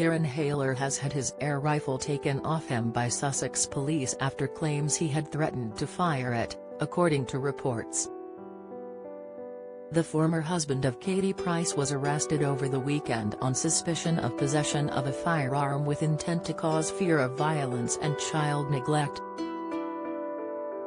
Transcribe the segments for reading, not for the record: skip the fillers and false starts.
Kieran Hayler has had his air rifle taken off him by Sussex police after claims he had threatened to fire it, according to reports. The former husband of Katie Price was arrested over the weekend on suspicion of possession of a firearm with intent to cause fear of violence and child neglect.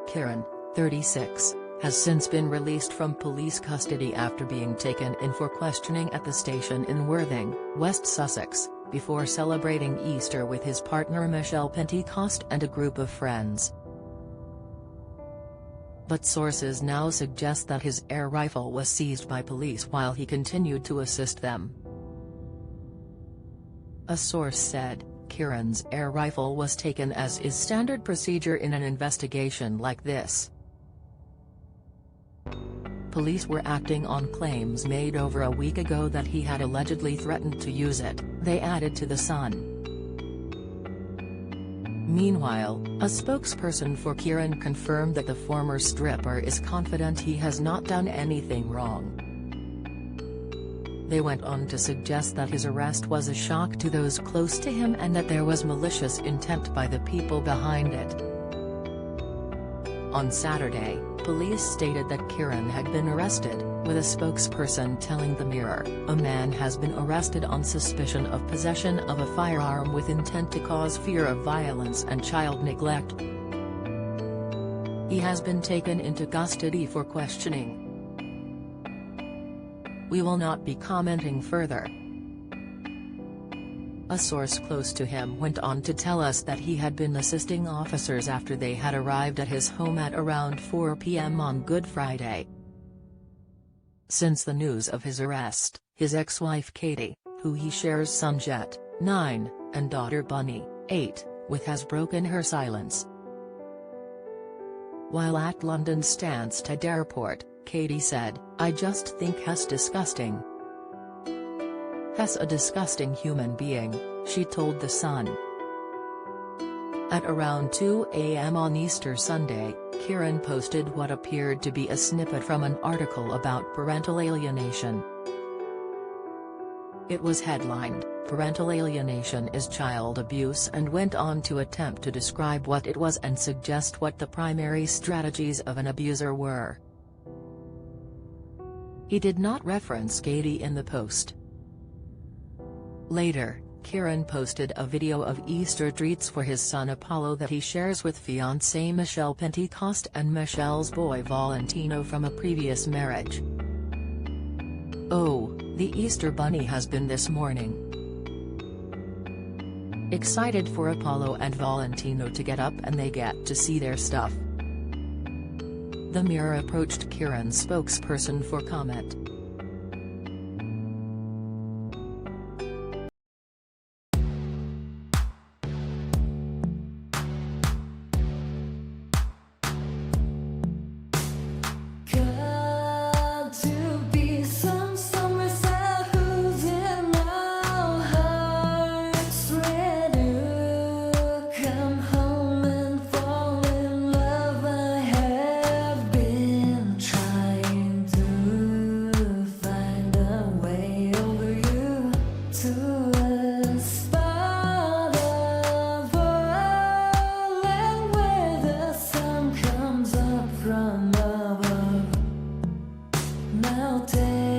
Kieran, 36, has since been released from police custody after being taken in for questioning at the station in Worthing, West Sussex, before celebrating Easter with his partner Michelle Pentecost and a group of friends. But sources now suggest that his air rifle was seized by police while he continued to assist them. A source said, Kieran's air rifle was taken as is standard procedure in an investigation like this. Police were acting on claims made over a week ago that he had allegedly threatened to use it, they added to The Sun. Meanwhile, a spokesperson for Kieran confirmed that the former stripper is confident he has not done anything wrong. They went on to suggest that his arrest was a shock to those close to him and that there was malicious intent by the people behind it. On Saturday, police stated that Kieran had been arrested, with a spokesperson telling the Mirror, a man has been arrested on suspicion of possession of a firearm with intent to cause fear of violence and child neglect. He has been taken into custody for questioning. We will not be commenting further. A source close to him went on to tell us that he had been assisting officers after they had arrived at his home at around 4 p.m. on Good Friday. Since the news of his arrest, his ex-wife Katie, who he shares son Jet, 9, and daughter Bunny, 8, with has broken her silence. While at London's Stansted Airport, Katie said, "I just think he's disgusting. He's a disgusting human being," she told The Sun. At around 2 a.m. on Easter Sunday, Kieran posted what appeared to be a snippet from an article about parental alienation. It was headlined, "Parental alienation is child abuse," and went on to attempt to describe what it was and suggest what the primary strategies of an abuser were. He did not reference Katie in the post. Later, Kieran posted a video of Easter treats for his son Apollo that he shares with fiancée Michelle Pentecost and Michelle's boy Valentino from a previous marriage. "Oh, the Easter bunny has been this morning. Excited for Apollo and Valentino to get up and they get to see their stuff." The Mirror approached Kieran's spokesperson for comment. Now take